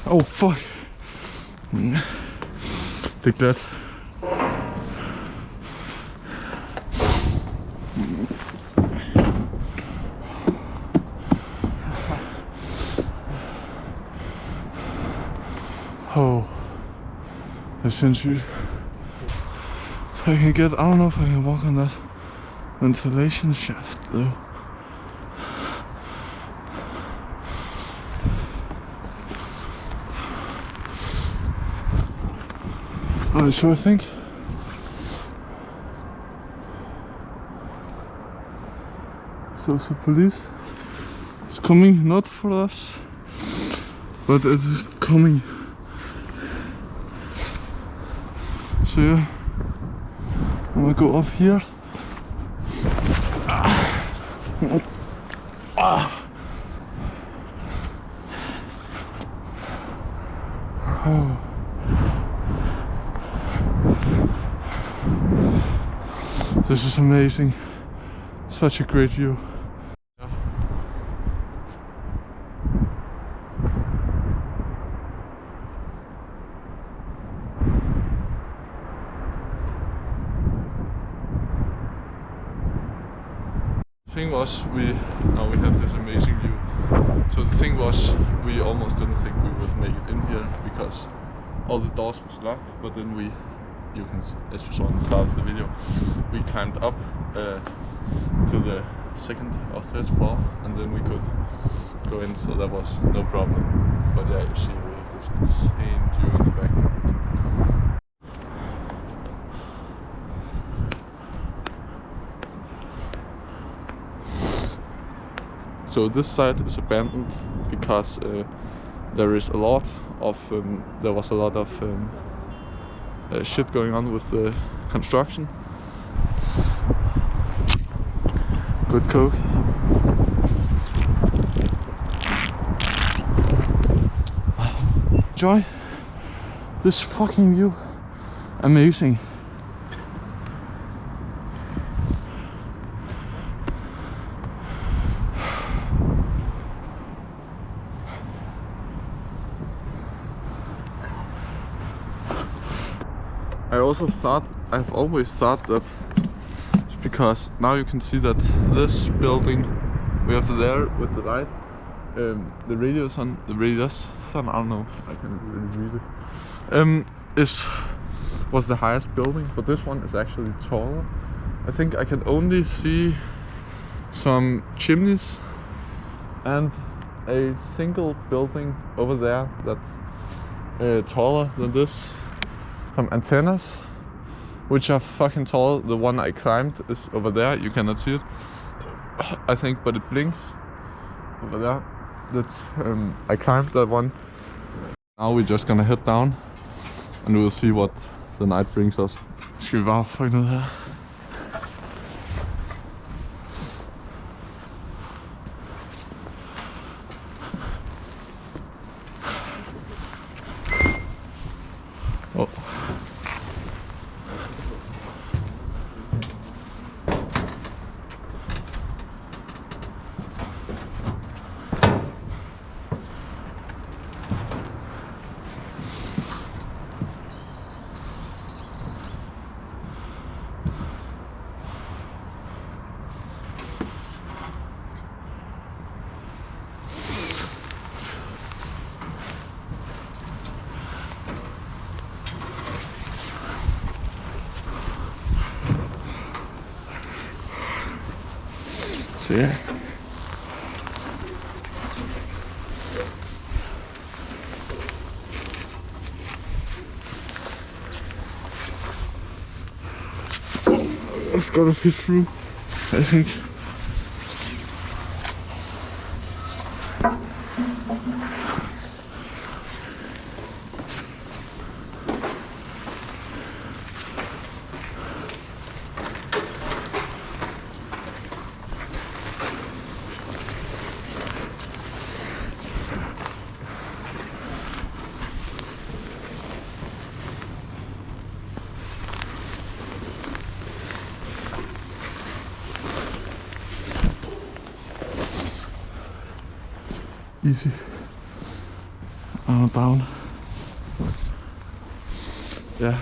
Oh fuck. Det er glat. Oh, det er sindssygt. I can get, I don't know if I can walk on that ventilation shaft though. Alright, so I think so the police is coming, not for us, but it is coming. So yeah, I'm gonna go up here. Oh. This is amazing. Such a great view. The thing was, now we have this amazing view. So the thing was, we almost didn't think we would make it in here because all the doors was locked. But then you can see, as you saw in the start of the video, we climbed up to the second or third floor, and then we could go in. So that was no problem. But yeah, you see we have this insane view in the background. So this site is abandoned because there is a lot of there was a lot of shit going on with the construction. Good coke. Enjoy this fucking view. Amazing. I've always thought that because now you can see that this building we have there with the light, the radius sun, I don't know, I can't really read it, was the highest building, but this one is actually taller. I think I can only see some chimneys and a single building over there that's taller than this. Some antennas, which are fucking tall. The one I climbed is over there. You cannot see it, I think, but it blinks over there. That's I climbed that one. Now we're just gonna head down, and we'll see what the night brings us. Skal vi bare få ned her? So yeah. I've got to fit through, I think. easy. Down. Yeah.